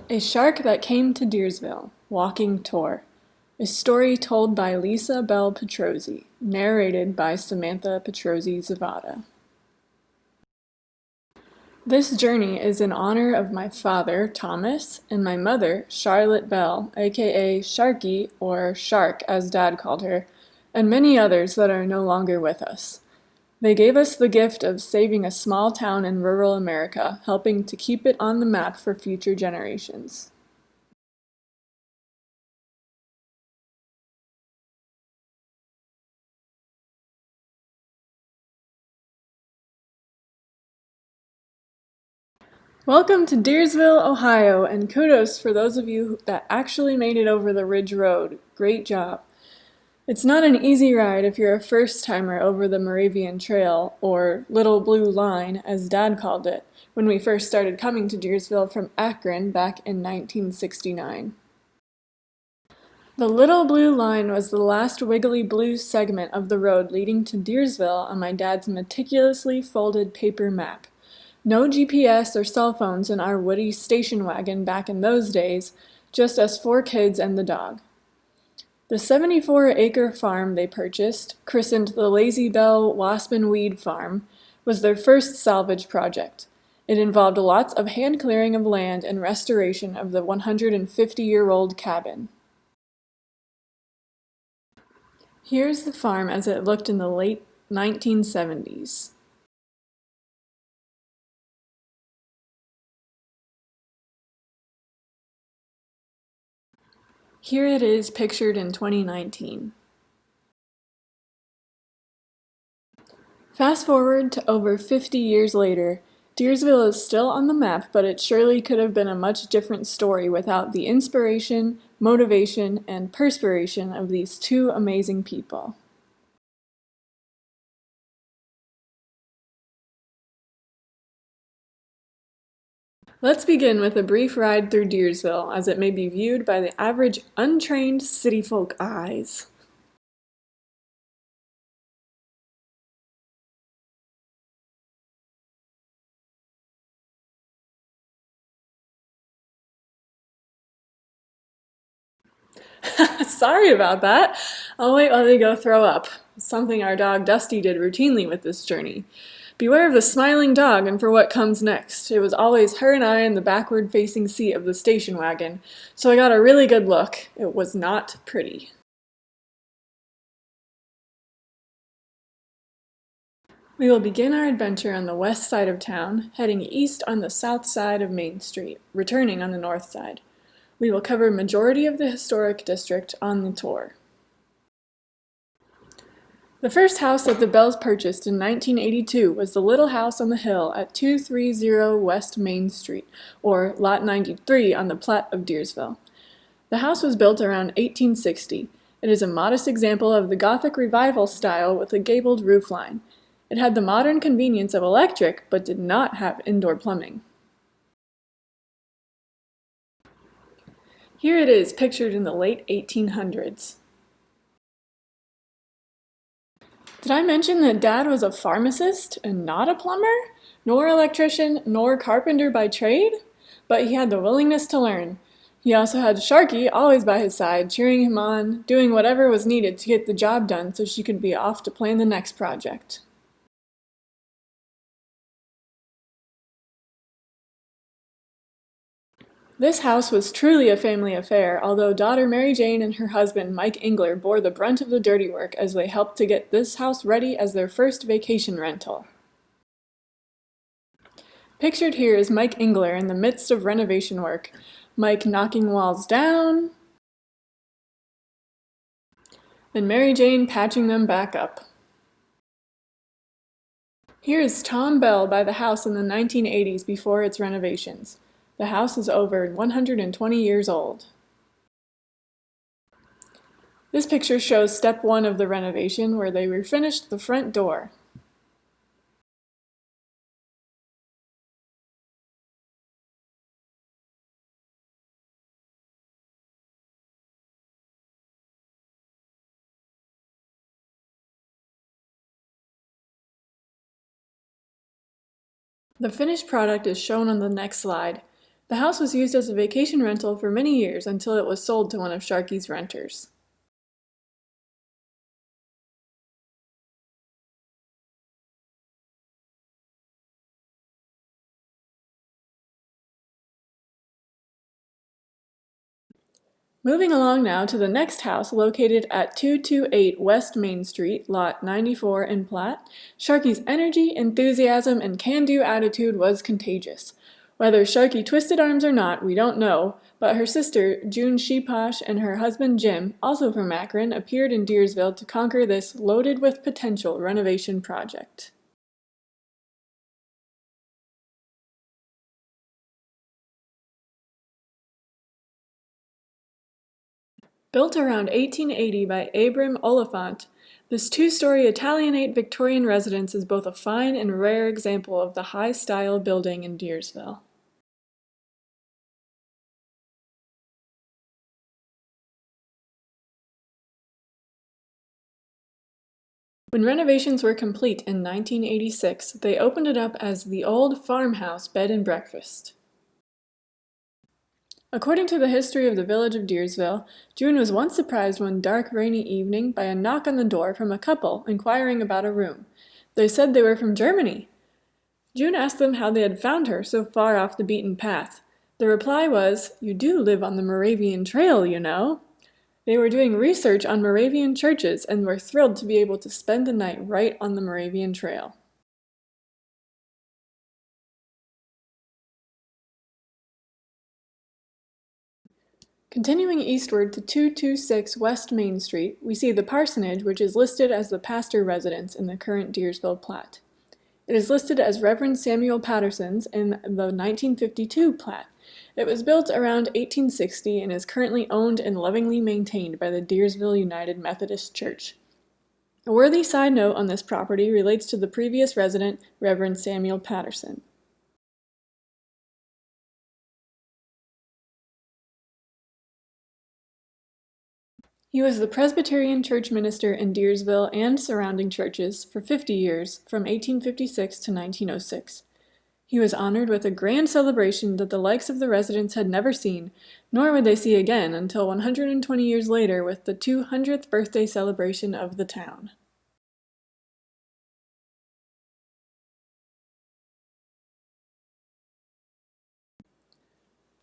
A Shark That Came to Deersville, Walking Tour. A story told by Lisa Petrozzi, narrated by Samantha Petrozzi Zavada. This journey is in honor of my father, Thomas, and my mother, Charlotte Bell, aka Sharky, or Shark as Dad called her, and many others that are no longer with us. They gave us the gift of saving a small town in rural America, helping to keep it on the map for future generations. Welcome to Deersville, Ohio, and kudos for those of you that actually made it over the Ridge Road. Great job. It's not an easy ride if you're a first-timer over the Moravian Trail, or Little Blue Line, as Dad called it, when we first started coming to Deersville from Akron back in 1969. The Little Blue Line was the last wiggly blue segment of the road leading to Deersville on my dad's meticulously folded paper map. No GPS or cell phones in our woody station wagon back in those days, just us 4 kids and the dog. The 74-acre farm they purchased, christened the Lazy Bell Wasp and Weed Farm, was their first salvage project. It involved lots of hand clearing of land and restoration of the 150-year-old cabin. Here's the farm as it looked in the late 1970s. Here it is pictured in 2019. Fast forward to over 50 years later, Deersville is still on the map, but it surely could have been a much different story without the inspiration, motivation, and perspiration of these 2 amazing people. Let's begin with a brief ride through Deersville, as it may be viewed by the average untrained city folk eyes. Sorry about that. I'll wait while they go throw up. Something our dog Dusty did routinely with this journey. Beware of the smiling dog and for what comes next. It was always her and I in the backward-facing seat of the station wagon, so I got a really good look. It was not pretty. We will begin our adventure on the west side of town, heading east on the south side of Main Street, returning on the north side. We will cover majority of the historic district on the tour. The first house that the Bells purchased in 1982 was the little house on the hill at 230 West Main Street, or Lot 93 on the plat of Deersville. The house was built around 1860. It is a modest example of the Gothic Revival style with a gabled roofline. It had the modern convenience of electric, but did not have indoor plumbing. Here it is pictured in the late 1800s. Did I mention that Dad was a pharmacist and not a plumber? Nor electrician, nor carpenter by trade? But he had the willingness to learn. He also had Sharky always by his side, cheering him on, doing whatever was needed to get the job done so she could be off to plan the next project. This house was truly a family affair, although daughter Mary Jane and her husband Mike Engler bore the brunt of the dirty work as they helped to get this house ready as their first vacation rental. Pictured here is Mike Engler in the midst of renovation work, Mike knocking walls down, and Mary Jane patching them back up. Here is Tom Bell by the house in the 1980s before its renovations. The house is over 120 years old. This picture shows step 1 of the renovation, where they refinished the front door. The finished product is shown on the next slide. The house was used as a vacation rental for many years until it was sold to one of Sharkey's renters. Moving along now to the next house located at 228 West Main Street, Lot 94 in Platte, Sharkey's energy, enthusiasm, and can-do attitude was contagious. Whether Sharkey twisted arms or not, we don't know, but her sister, June Sheeposh, and her husband Jim, also from Akron, appeared in Deersville to conquer this loaded with potential renovation project. Built around 1880 by Abram Oliphant, this two-story Italianate Victorian residence is both a fine and rare example of the high-style building in Deersville. When renovations were complete in 1986, they opened it up as the Old Farmhouse Bed and Breakfast. According to the history of the village of Deersville, June was once surprised one dark, rainy evening by a knock on the door from a couple inquiring about a room. They said they were from Germany. June asked them how they had found her so far off the beaten path. The reply was, "You do live on the Moravian Trail, you know." They were doing research on Moravian churches and were thrilled to be able to spend the night right on the Moravian Trail. Continuing eastward to 226 West Main Street, we see the parsonage, which is listed as the pastor residence in the current Deersville plat. It is listed as Reverend Samuel Patterson's in the 1952 plat. It was built around 1860 and is currently owned and lovingly maintained by the Deersville United Methodist Church. A worthy side note on this property relates to the previous resident, Reverend Samuel Patterson. He was the Presbyterian church minister in Deersville and surrounding churches for 50 years, from 1856 to 1906. He was honored with a grand celebration that the likes of the residents had never seen, nor would they see again until 120 years later with the 200th birthday celebration of the town.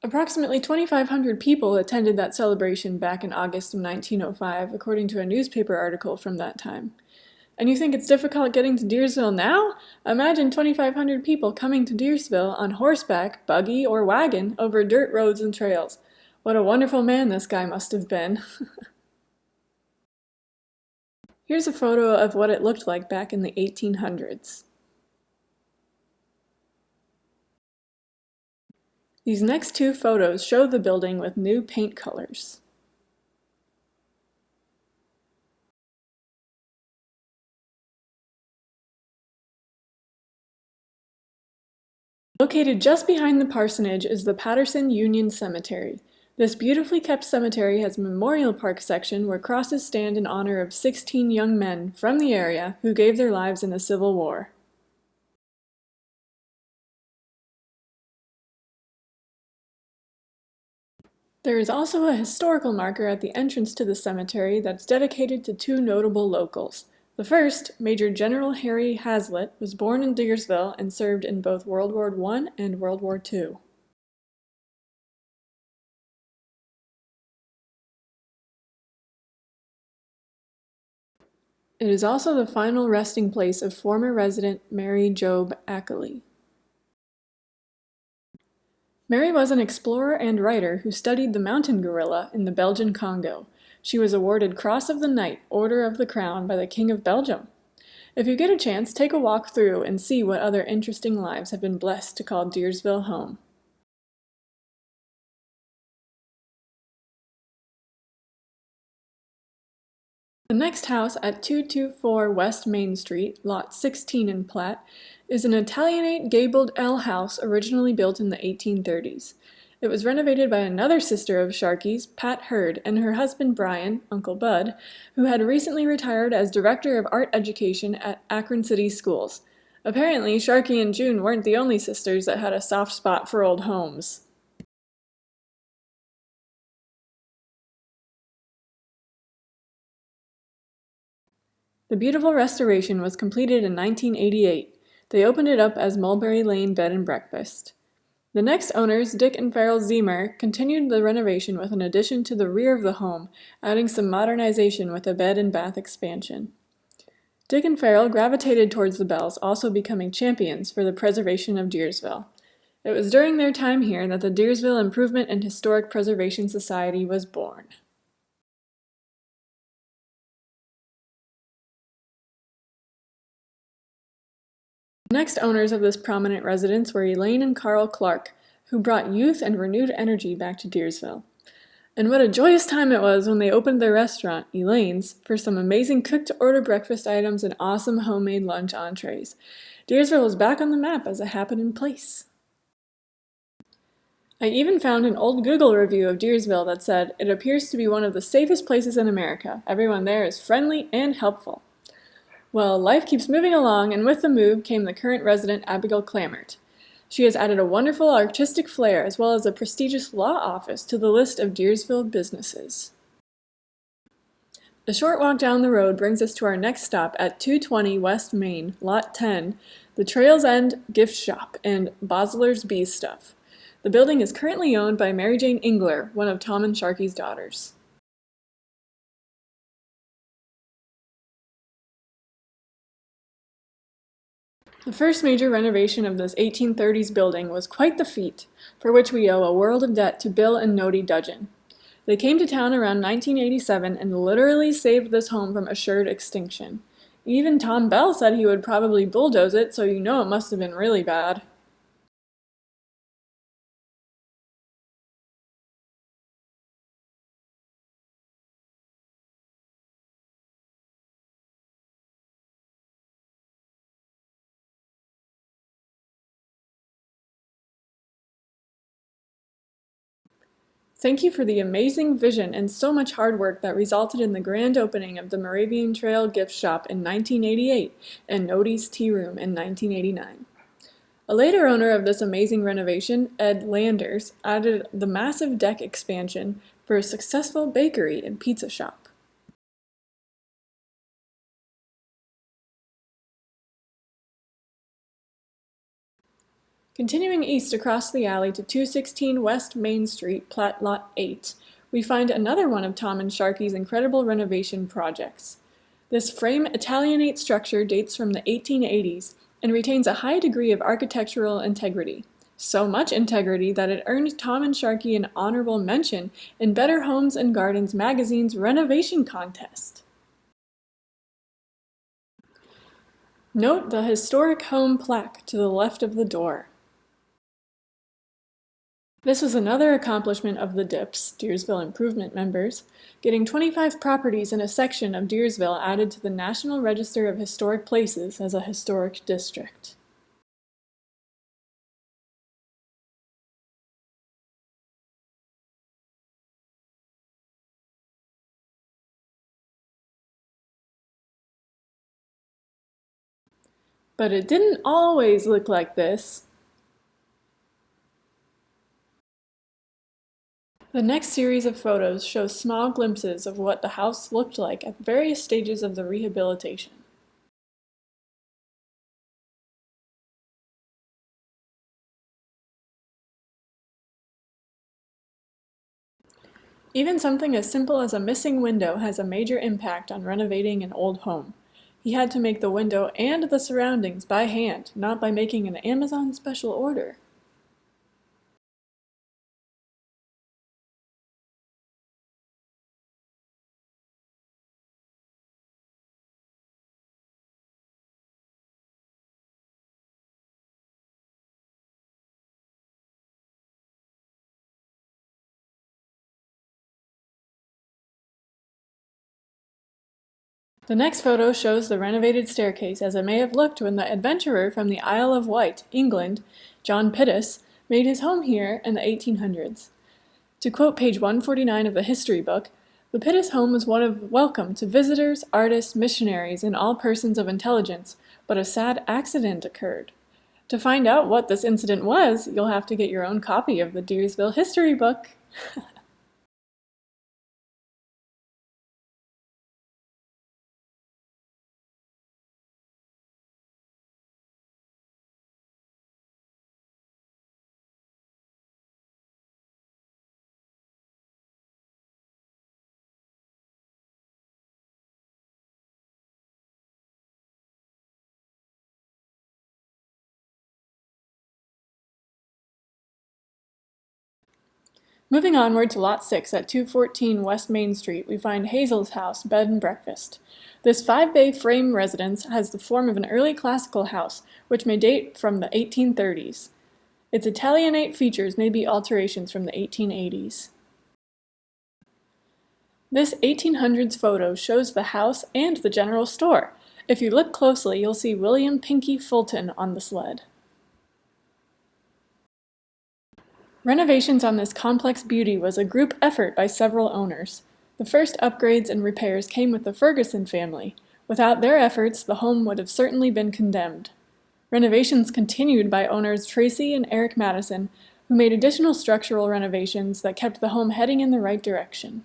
Approximately 2,500 people attended that celebration back in August of 1905, according to a newspaper article from that time. And you think it's difficult getting to Deersville now? Imagine 2,500 people coming to Deersville on horseback, buggy, or wagon over dirt roads and trails. What a wonderful man this guy must have been. Here's a photo of what it looked like back in the 1800s. These next two photos show the building with new paint colors. Located just behind the parsonage is the Patterson Union Cemetery. This beautifully kept cemetery has a memorial park section where crosses stand in honor of 16 young men from the area who gave their lives in the Civil War. There is also a historical marker at the entrance to the cemetery that's dedicated to two notable locals. The first, Major General Harry Hazlitt, was born in Deersville and served in both World War I and World War II. It is also the final resting place of former resident Mary Job Ackley. Mary was an explorer and writer who studied the mountain gorilla in the Belgian Congo. She was awarded Cross of the Knight, Order of the Crown by the King of Belgium. If you get a chance, take a walk through and see what other interesting lives have been blessed to call Deersville home. The next house at 224 West Main Street, Lot 16 in Platte, is an Italianate gabled L house originally built in the 1830s. It was renovated by another sister of Sharkey's, Pat Hurd, and her husband Brian, Uncle Bud, who had recently retired as Director of Art Education at Akron City Schools. Apparently, Sharkey and June weren't the only sisters that had a soft spot for old homes. The beautiful restoration was completed in 1988. They opened it up as Mulberry Lane Bed and Breakfast. The next owners, Dick and Farrell Zemer, continued the renovation with an addition to the rear of the home, adding some modernization with a bed and bath expansion. Dick and Farrell gravitated towards the Bells, also becoming champions for the preservation of Deersville. It was during their time here that the Deersville Improvement and Historic Preservation Society was born. The next owners of this prominent residence were Elaine and Carl Clark, who brought youth and renewed energy back to Deersville. And what a joyous time it was when they opened their restaurant, Elaine's, for some amazing cooked-to-order breakfast items and awesome homemade lunch entrees. Deersville was back on the map as a happening place. I even found an old Google review of Deersville that said, "It appears to be one of the safest places in America. Everyone there is friendly and helpful." Well, life keeps moving along, and with the move came the current resident, Abigail Clamert. She has added a wonderful artistic flair as well as a prestigious law office to the list of Deersville businesses. A short walk down the road brings us to our next stop at 220 West Main, Lot 10, the Trails End Gift Shop and Bosler's Bee Stuff. The building is currently owned by Mary Jane Engler, one of Tom and Sharkey's daughters. The first major renovation of this 1830s building was quite the feat, for which we owe a world of debt to Bill and Nodie Dudgeon. They came to town around 1987 and literally saved this home from assured extinction. Even Tom Bell said he would probably bulldoze it, so you know it must have been really bad. Thank you for the amazing vision and so much hard work that resulted in the grand opening of the Moravian Trail Gift Shop in 1988 and Nodie's Tea Room in 1989. A later owner of this amazing renovation, Ed Landers, added the massive deck expansion for a successful bakery and pizza shop. Continuing east across the alley to 216 West Main Street, Plat Lot 8, we find another one of Tom and Sharkey's incredible renovation projects. This frame Italianate structure dates from the 1880s and retains a high degree of architectural integrity. So much integrity that it earned Tom and Sharkey an honorable mention in Better Homes and Gardens magazine's renovation contest. Note the historic home plaque to the left of the door. This was another accomplishment of the DIPS, Deersville Improvement members, getting 25 properties in a section of Deersville added to the National Register of Historic Places as a historic district. But it didn't always look like this. The next series of photos shows small glimpses of what the house looked like at various stages of the rehabilitation. Even something as simple as a missing window has a major impact on renovating an old home. He had to make the window and the surroundings by hand, not by making an Amazon special order. The next photo shows the renovated staircase as it may have looked when the adventurer from the Isle of Wight, England, John Pittis, made his home here in the 1800s. To quote page 149 of the history book, the Pittis home was one of welcome to visitors, artists, missionaries, and all persons of intelligence, but a sad accident occurred. To find out what this incident was, you'll have to get your own copy of the Deersville history book. Moving onward to Lot 6 at 214 West Main Street, we find Hazel's House, Bed and Breakfast. This 5-bay frame residence has the form of an early classical house, which may date from the 1830s. Its Italianate features may be alterations from the 1880s. This 1800s photo shows the house and the general store. If you look closely, you'll see William Pinky Fulton on the sled. Renovations on this complex beauty was a group effort by several owners. The first upgrades and repairs came with the Ferguson family. Without their efforts, the home would have certainly been condemned. Renovations continued by owners Tracy and Eric Madison, who made additional structural renovations that kept the home heading in the right direction.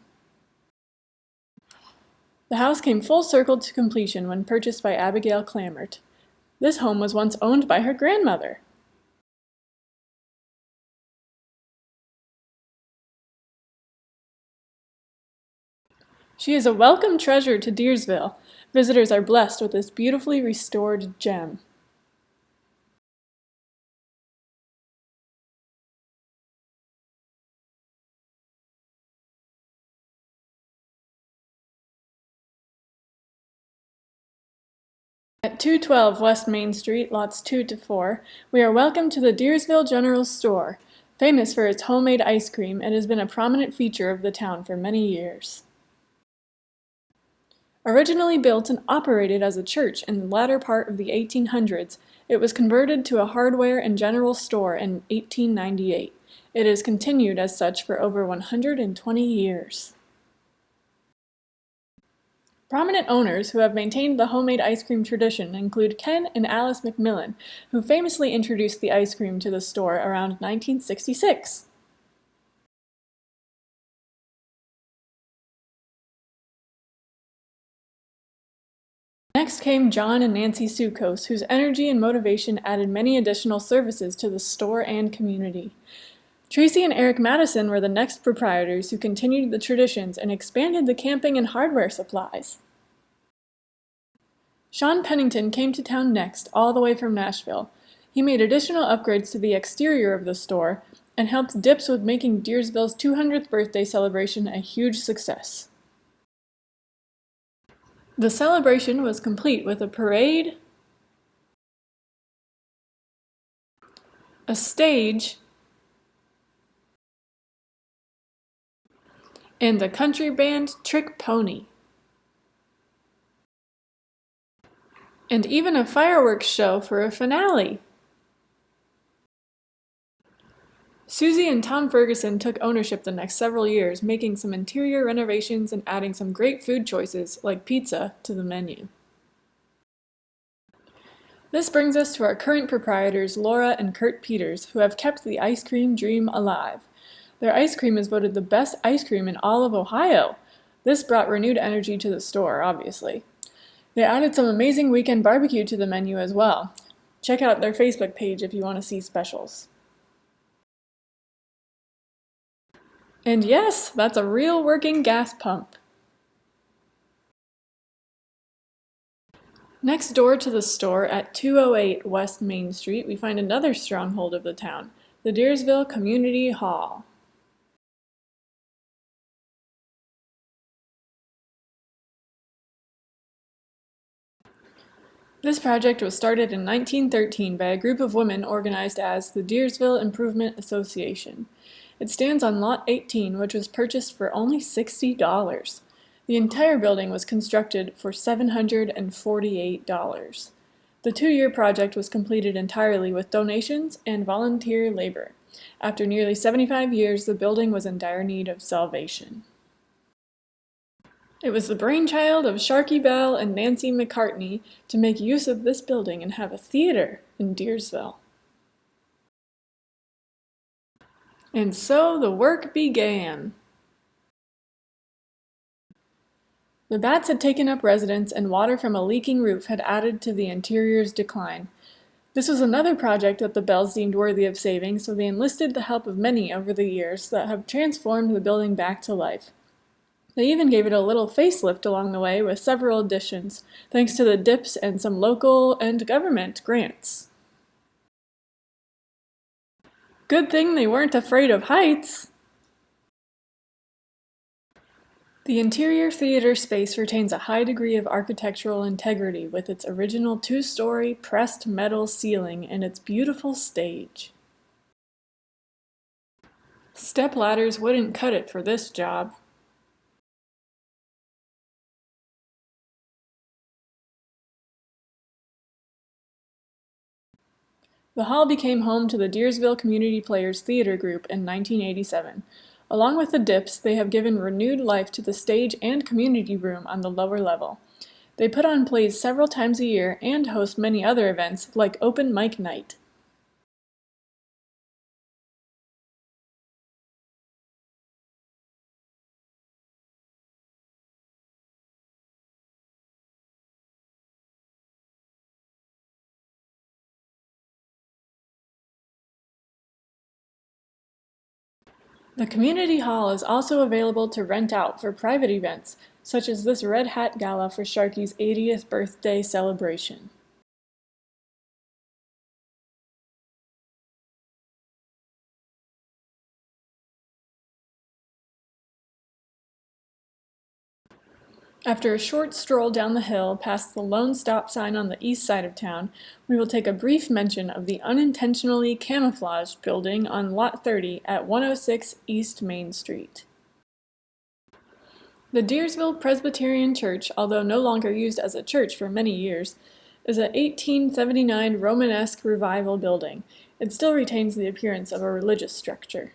The house came full circle to completion when purchased by Abigail Clamert. This home was once owned by her grandmother. She is a welcome treasure to Deersville. Visitors are blessed with this beautifully restored gem. At 212 West Main Street, lots 2 to 4, we are welcomed to the Deersville General Store. Famous for its homemade ice cream, it has been a prominent feature of the town for many years. Originally built and operated as a church in the latter part of the 1800s, it was converted to a hardware and general store in 1898. It has continued as such for over 120 years. Prominent owners who have maintained the homemade ice cream tradition include Ken and Alice McMillan, who famously introduced the ice cream to the store around 1966. Next came John and Nancy Sukos, whose energy and motivation added many additional services to the store and community. Tracy and Eric Madison were the next proprietors who continued the traditions and expanded the camping and hardware supplies. Sean Pennington came to town next, all the way from Nashville. He made additional upgrades to the exterior of the store and helped Dips with making Deersville's 200th birthday celebration a huge success. The celebration was complete with a parade, a stage, and the country band Trick Pony. And even a fireworks show for a finale. Susie and Tom Ferguson took ownership the next several years, making some interior renovations and adding some great food choices, like pizza, to the menu. This brings us to our current proprietors, Laura and Kurt Peters, who have kept the ice cream dream alive. Their ice cream is voted the best ice cream in all of Ohio. This brought renewed energy to the store, obviously. They added some amazing weekend barbecue to the menu as well. Check out their Facebook page if you want to see specials. And yes, that's a real working gas pump. Next door to the store at 208 West Main Street, we find another stronghold of the town, the Deersville Community Hall. This project was started in 1913 by a group of women organized as the Deersville Improvement Association. It stands on Lot 18, which was purchased for only $60. The entire building was constructed for $748. The 2-year project was completed entirely with donations and volunteer labor. After nearly 75 years, the building was in dire need of salvation. It was the brainchild of Sharkey Bell and Nancy McCartney to make use of this building and have a theater in Deersville. And so the work began. The bats had taken up residence, and water from a leaking roof had added to the interior's decline. This was another project that the Bells deemed worthy of saving, so they enlisted the help of many over the years that have transformed the building back to life. They even gave it a little facelift along the way with several additions, thanks to the Dips and some local and government grants. Good thing they weren't afraid of heights. The interior theater space retains a high degree of architectural integrity with its original two-story pressed metal ceiling and its beautiful stage. Step ladders wouldn't cut it for this job. The hall became home to the Deersville Community Players Theater Group in 1987. Along with the Dips, they have given renewed life to the stage and community room on the lower level. They put on plays several times a year and host many other events like Open Mic Night. The community hall is also available to rent out for private events, such as this Red Hat Gala for Sharkey's 80th birthday celebration. After a short stroll down the hill past the lone stop sign on the east side of town, we will take a brief mention of the unintentionally camouflaged building on Lot 30 at 106 East Main Street. The Deersville Presbyterian Church, although no longer used as a church for many years, is a 1879 Romanesque revival building. It still retains the appearance of a religious structure.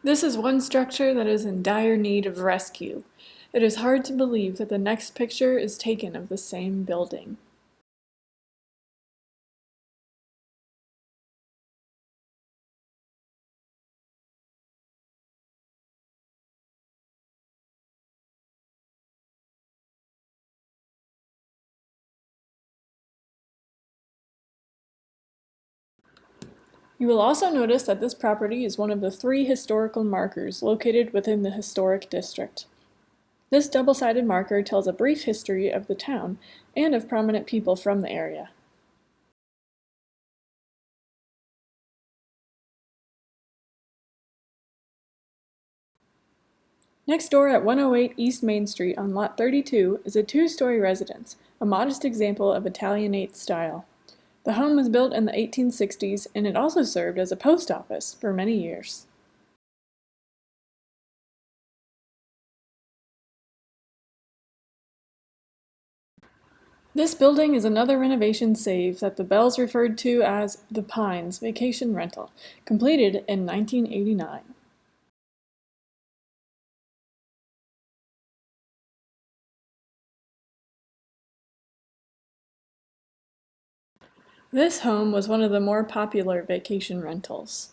This is one structure that is in dire need of rescue. It is hard to believe that the next picture is taken of the same building. You will also notice that this property is one of the 3 historical markers located within the historic district. This double-sided marker tells a brief history of the town and of prominent people from the area. Next door at 108 East Main Street on Lot 32 is a 2-story residence, a modest example of Italianate style. The home was built in the 1860s, and it also served as a post office for many years. This building is another renovation save that the Bells referred to as the Pines Vacation Rental, completed in 1989. This home was one of the more popular vacation rentals.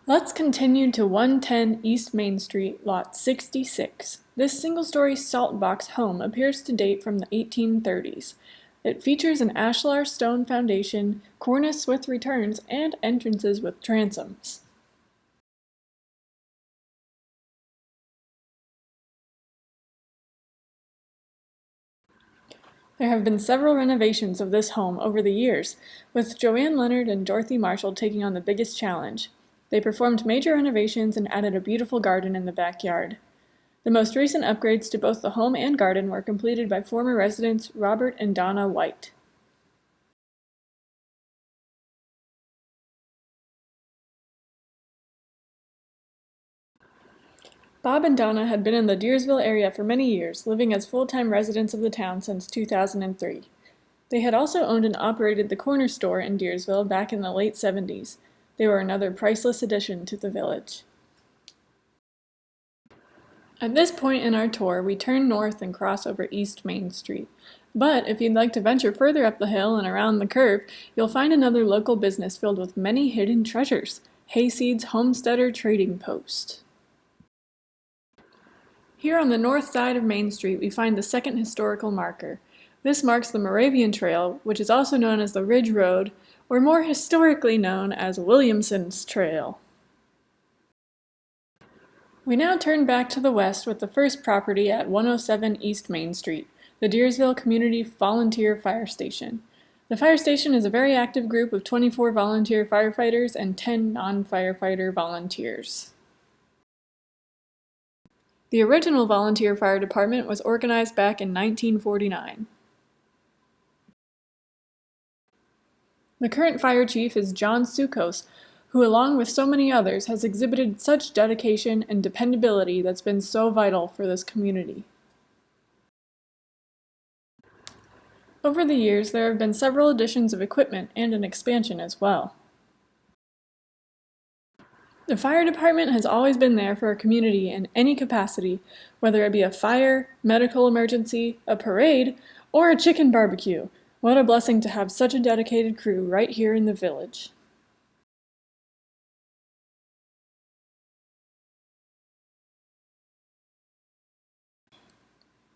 Let's continue to 110 East Main Street, Lot 66. This single-story salt box home appears to date from the 1830s. It features an ashlar stone foundation, cornice with returns, and entrances with transoms. There have been several renovations of this home over the years, with Joanne Leonard and Dorothy Marshall taking on the biggest challenge. They performed major renovations and added a beautiful garden in the backyard. The most recent upgrades to both the home and garden were completed by former residents Robert and Donna White. Bob and Donna had been in the Deersville area for many years, living as full-time residents of the town since 2003. They had also owned and operated the corner store in Deersville back in the late 70s. They were another priceless addition to the village. At this point in our tour, we turn north and cross over East Main Street. But if you'd like to venture further up the hill and around the curve, you'll find another local business filled with many hidden treasures, Hayseed's Homesteader Trading Post. Here on the north side of Main Street, we find the second historical marker. This marks the Moravian Trail, which is also known as the Ridge Road, or more historically known as Williamson's Trail. We now turn back to the west with the first property at 107 East Main Street, the Deersville Community Volunteer Fire Station. The fire station is a very active group of 24 volunteer firefighters and 10 non-firefighter volunteers. The original volunteer fire department was organized back in 1949. The current fire chief is John Sukos, who along with so many others has exhibited such dedication and dependability that's been so vital for this community. Over the years, there have been several additions of equipment and an expansion as well. The fire department has always been there for our community in any capacity, whether it be a fire, medical emergency, a parade, or a chicken barbecue. What a blessing to have such a dedicated crew right here in the village.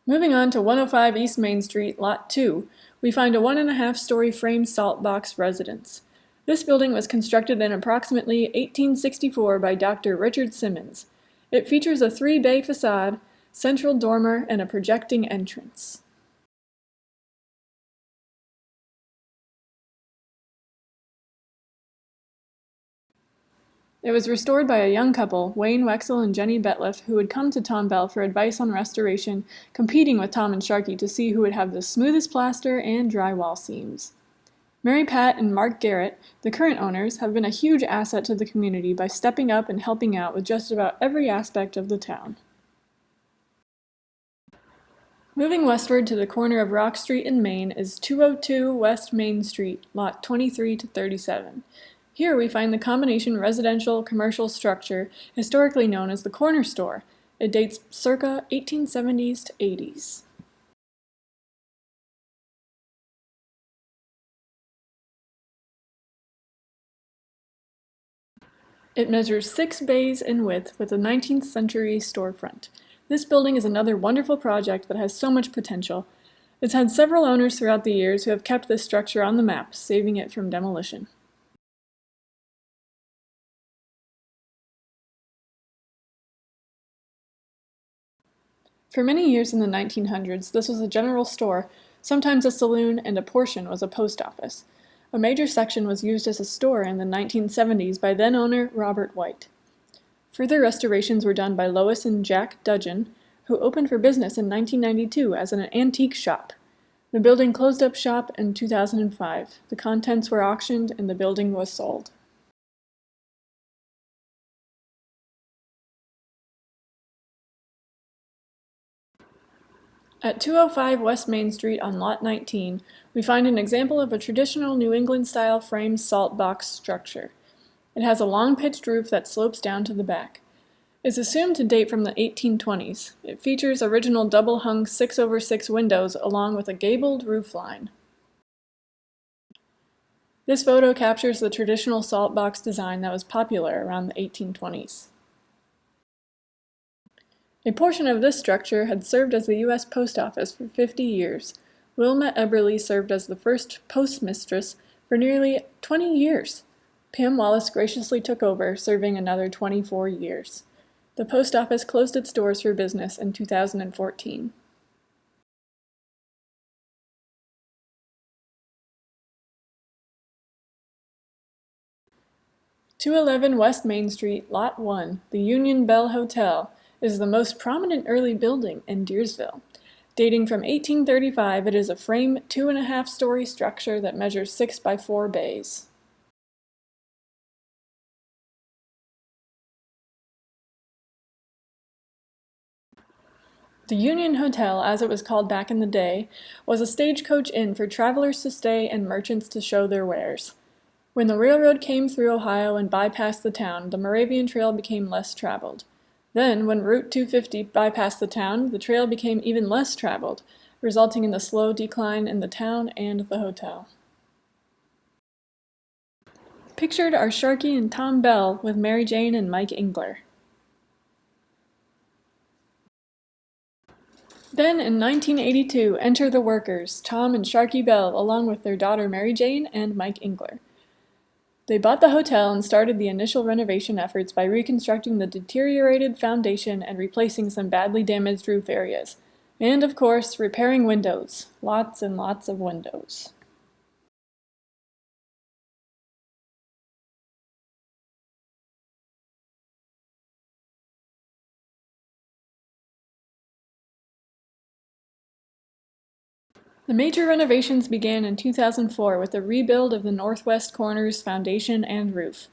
Moving on to 105 East Main Street, Lot 2, we find a 1.5-story frame salt box residence. This building was constructed in approximately 1864 by Dr. Richard Simmons. It features a 3-bay facade, central dormer, and a projecting entrance. It was restored by a young couple, Wayne Wexel and Jenny Betliff, who would come to Tom Bell for advice on restoration, competing with Tom and Sharkey to see who would have the smoothest plaster and drywall seams. Mary Pat and Mark Garrett, the current owners, have been a huge asset to the community by stepping up and helping out with just about every aspect of the town. Moving westward to the corner of Rock Street and Main is 202 West Main Street, lot 23 to 37. Here we find the combination residential-commercial structure historically known as the Corner Store. It dates circa 1870s to 80s. It measures 6 bays in width with a 19th century storefront. This building is another wonderful project that has so much potential. It's had several owners throughout the years who have kept this structure on the map, saving it from demolition. For many years in the 1900s, this was a general store, sometimes a saloon, and a portion was a post office. A major section was used as a store in the 1970s by then-owner Robert White. Further restorations were done by Lois and Jack Dudgeon, who opened for business in 1992 as an antique shop. The building closed up shop in 2005. The contents were auctioned and the building was sold. At 205 West Main Street on Lot 19, we find an example of a traditional New England-style frame salt box structure. It has a long pitched roof that slopes down to the back. It's assumed to date from the 1820s. It features original double-hung 6/6 windows along with a gabled roofline. This photo captures the traditional salt box design that was popular around the 1820s. A portion of this structure had served as the U.S. Post Office for 50 years. Wilma Eberly served as the first postmistress for nearly 20 years. Pam Wallace graciously took over, serving another 24 years. The post office closed its doors for business in 2014. "211 West Main Street, Lot 1, the Union Bell Hotel, is the most prominent early building in Deersville. Dating from 1835, it is a frame 2.5-story structure that measures 6 by 4 bays. The Union Hotel, as it was called back in the day, was a stagecoach inn for travelers to stay and merchants to show their wares. When the railroad came through Ohio and bypassed the town, the Moravian Trail became less traveled. Then, when Route 250 bypassed the town, the trail became even less traveled, resulting in the slow decline in the town and the hotel. Pictured are Sharkey and Tom Bell with Mary Jane and Mike Engler. Then, in 1982, enter the workers, Tom and Sharkey Bell, along with their daughter Mary Jane and Mike Engler. They bought the hotel and started the initial renovation efforts by reconstructing the deteriorated foundation and replacing some badly damaged roof areas. And, of course, repairing windows. Lots and lots of windows. The major renovations began in 2004 with the rebuild of the northwest corner's foundation and roof.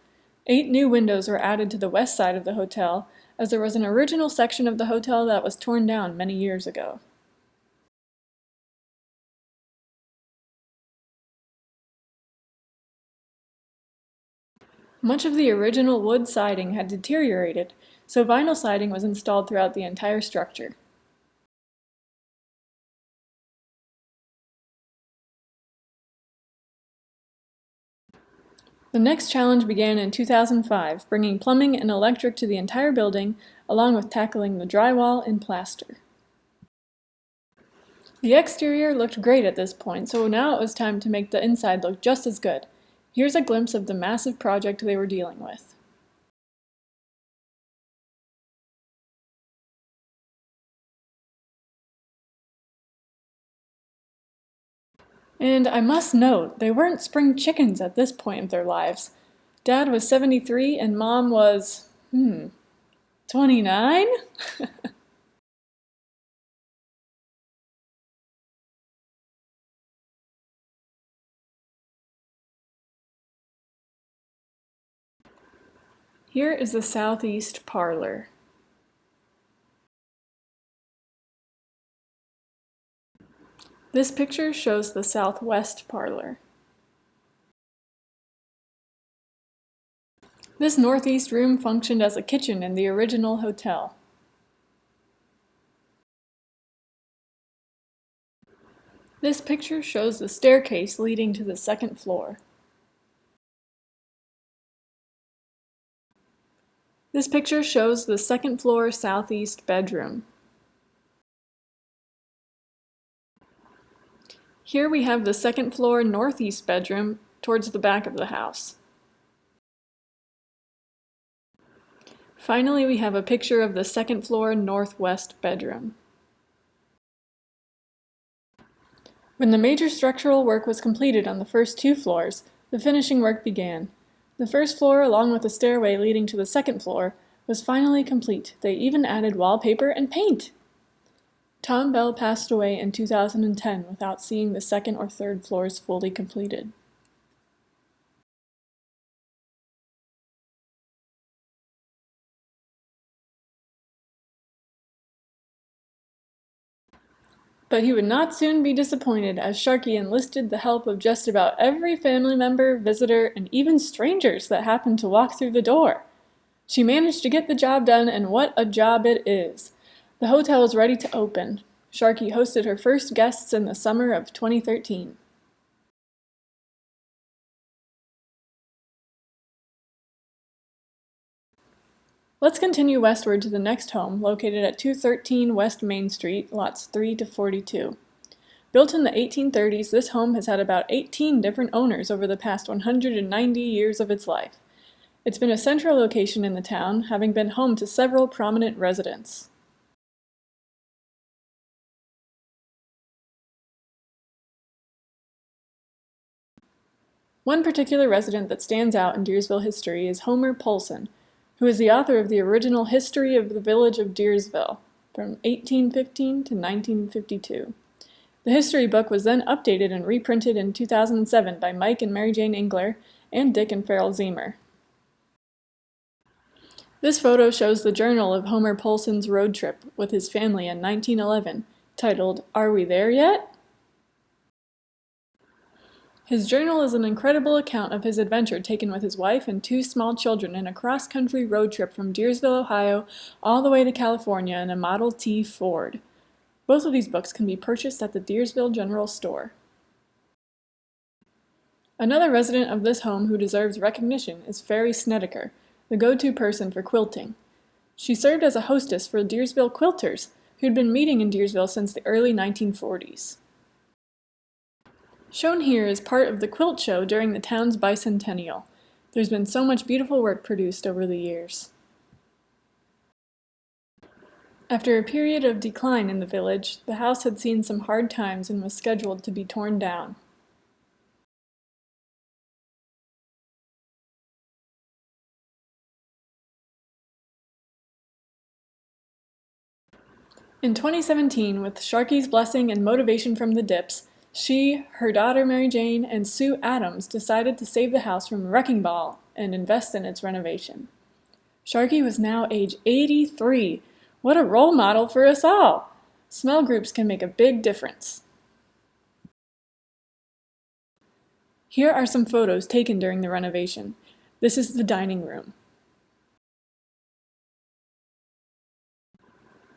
8 new windows were added to the west side of the hotel, as there was an original section of the hotel that was torn down many years ago. Much of the original wood siding had deteriorated, so vinyl siding was installed throughout the entire structure. The next challenge began in 2005, bringing plumbing and electric to the entire building, along with tackling the drywall and plaster. The exterior looked great at this point, so now it was time to make the inside look just as good. Here's a glimpse of the massive project they were dealing with. And I must note, they weren't spring chickens at this point of their lives. Dad was 73 and Mom was, 29? Here is the southeast parlor. This picture shows the southwest parlor. This northeast room functioned as a kitchen in the original hotel. This picture shows the staircase leading to the second floor. This picture shows the second floor southeast bedroom. Here we have the second floor northeast bedroom towards the back of the house. Finally, we have a picture of the second floor northwest bedroom. When the major structural work was completed on the first 2 floors, the finishing work began. The first floor, along with the stairway leading to the second floor, was finally complete. They even added wallpaper and paint! Tom Bell passed away in 2010 without seeing the second or third floors fully completed. But he would not soon be disappointed, as Sharkey enlisted the help of just about every family member, visitor, and even strangers that happened to walk through the door. She managed to get the job done, and what a job it is! The hotel was ready to open. Sharkey hosted her first guests in the summer of 2013. Let's continue westward to the next home, located at 213 West Main Street, lots 3 to 42. Built in the 1830s, this home has had about 18 different owners over the past 190 years of its life. It's been a central location in the town, having been home to several prominent residents. One particular resident that stands out in Deersville history is Homer Poulsen, who is the author of the original History of the Village of Deersville, from 1815 to 1952. The history book was then updated and reprinted in 2007 by Mike and Mary Jane Engler and Dick and Farrell Zemer. This photo shows the journal of Homer Poulsen's road trip with his family in 1911, titled, "Are We There Yet?" His journal is an incredible account of his adventure taken with his wife and 2 small children in a cross-country road trip from Deersville, Ohio, all the way to California in a Model T Ford. Both of these books can be purchased at the Deersville General Store. Another resident of this home who deserves recognition is Fairy Snedeker, the go-to person for quilting. She served as a hostess for Deersville quilters, who'd been meeting in Deersville since the early 1940s. Shown here is part of the quilt show during the town's bicentennial. There's been so much beautiful work produced over the years. After a period of decline in the village, the house had seen some hard times and was scheduled to be torn down. In 2017, with Sharkey's blessing and motivation from the Dips, She, her daughter Mary Jane, and Sue Adams decided to save the house from a wrecking ball and invest in its renovation. Sharkey was now age 83. What a role model for us all! Small groups can make a big difference. Here are some photos taken during the renovation. This is the dining room.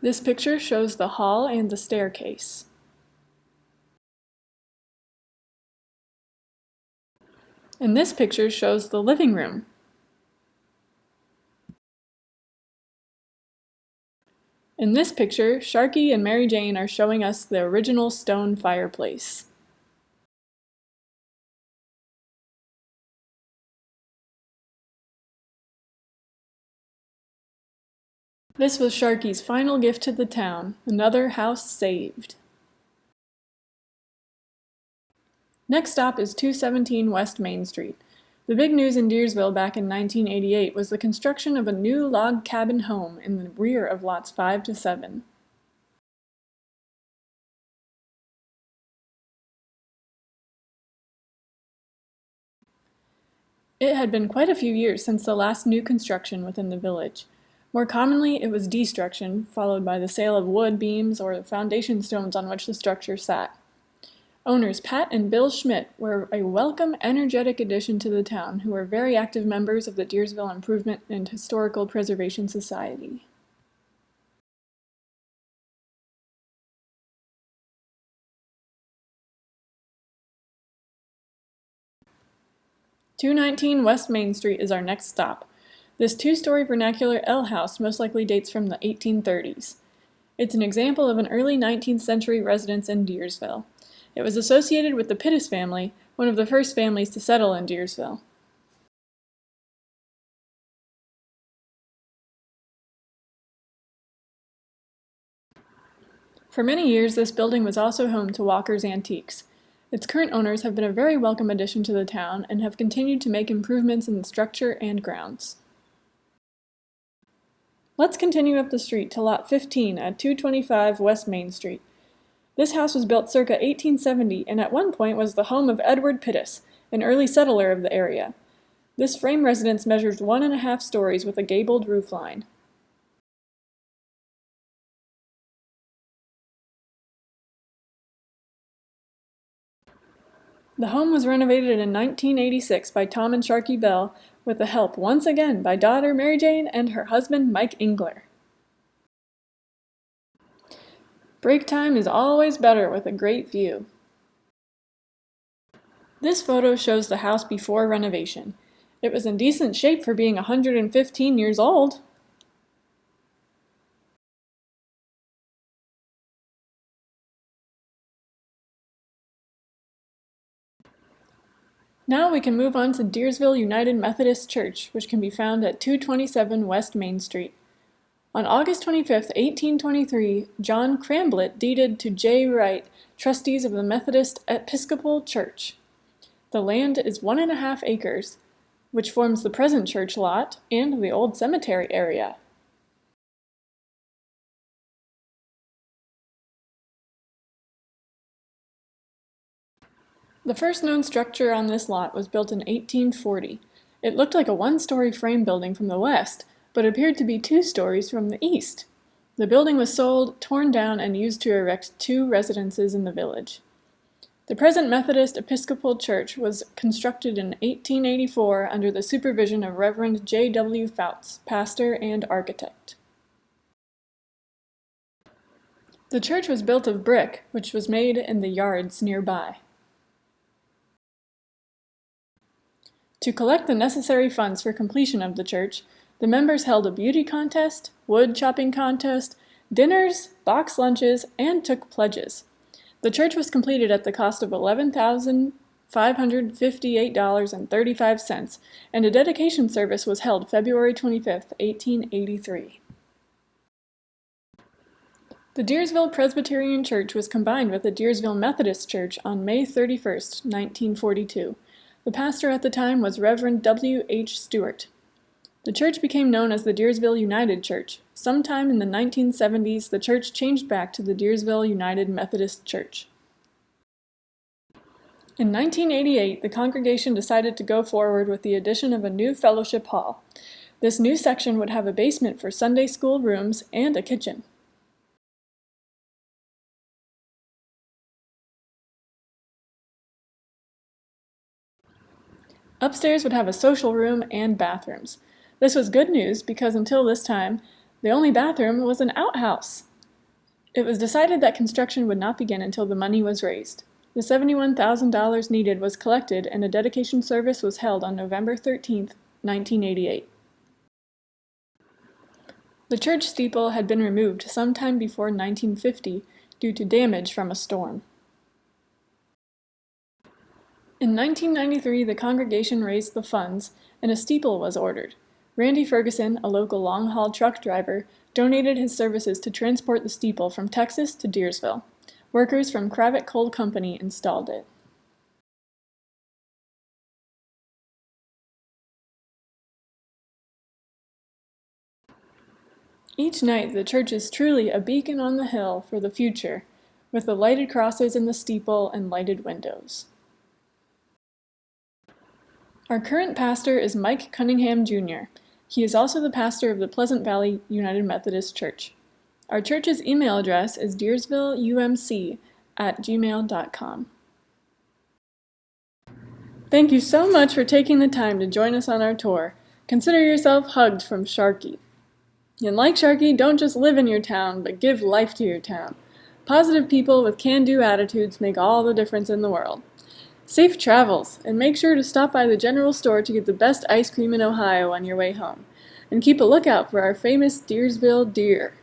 This picture shows the hall and the staircase. And this picture shows the living room. In this picture, Sharkey and Mary Jane are showing us the original stone fireplace. This was Sharkey's final gift to the town, another house saved. Next stop is 217 West Main Street. The big news in Deersville back in 1988 was the construction of a new log cabin home in the rear of lots 5 to 7. It had been quite a few years since the last new construction within the village. More commonly, it was destruction, followed by the sale of wood beams or the foundation stones on which the structure sat. Owners Pat and Bill Schmidt were a welcome, energetic addition to the town who were very active members of the Deersville Improvement and Historical Preservation Society. "219 West Main Street is our next stop. This two-story vernacular L house most likely dates from the 1830s. It's an example of an early 19th century residence in Deersville. It was associated with the Pittis family, one of the first families to settle in Deersville. For many years, this building was also home to Walker's Antiques. Its current owners have been a very welcome addition to the town and have continued to make improvements in the structure and grounds. Let's continue up the street to Lot 15 at 225 West Main Street. This house was built circa 1870 and at one point was the home of Edward Pittis, an early settler of the area. This frame residence measures 1.5 stories with a gabled roofline. The home was renovated in 1986 by Tom and Sharkey Bell, with the help once again by daughter Mary Jane and her husband Mike Engler. Break time is always better with a great view. This photo shows the house before renovation. It was in decent shape for being 115 years old. Now we can move on to Deersville United Methodist Church, which can be found at 227 West Main Street. On August 25, 1823, John Cramblett deeded to J. Wright, trustees of the Methodist Episcopal Church. The land is 1.5 acres, which forms the present church lot and the old cemetery area. The first known structure on this lot was built in 1840. It looked like a one-story frame building from the west, but appeared to be 2 stories from the east. The building was sold, torn down, and used to erect 2 residences in the village. The present Methodist Episcopal Church was constructed in 1884 under the supervision of Reverend J. W. Fouts, pastor and architect. The church was built of brick, which was made in the yards nearby. To collect the necessary funds for completion of the church, the members held a beauty contest, wood chopping contest, dinners, box lunches, and took pledges. The church was completed at the cost of $11,558.35, and a dedication service was held February 25, 1883. The Deersville Presbyterian Church was combined with the Deersville Methodist Church on May 31, 1942. The pastor at the time was Reverend W. H. Stewart. The church became known as the Deersville United Church. Sometime in the 1970s, the church changed back to the Deersville United Methodist Church. In 1988, the congregation decided to go forward with the addition of a new fellowship hall. This new section would have a basement for Sunday school rooms and a kitchen. Upstairs would have a social room and bathrooms. This was good news because until this time, the only bathroom was an outhouse. It was decided that construction would not begin until the money was raised. The $71,000 needed was collected and a dedication service was held on November 13, 1988. The church steeple had been removed sometime before 1950 due to damage from a storm. In 1993, the congregation raised the funds and a steeple was ordered. Randy Ferguson, a local long-haul truck driver, donated his services to transport the steeple from Texas to Deersville. Workers from Kravitt Coal Company installed it. Each night, the church is truly a beacon on the hill for the future, with the lighted crosses in the steeple and lighted windows. Our current pastor is Mike Cunningham, Jr. He is also the pastor of the Pleasant Valley United Methodist Church. Our church's email address is deersvilleumc@gmail.com. Thank you so much for taking the time to join us on our tour. Consider yourself hugged from Sharkey. And like Sharkey, don't just live in your town, but give life to your town. Positive people with can-do attitudes make all the difference in the world. Safe travels, and make sure to stop by the general store to get the best ice cream in Ohio on your way home. And keep a lookout for our famous Deersville deer.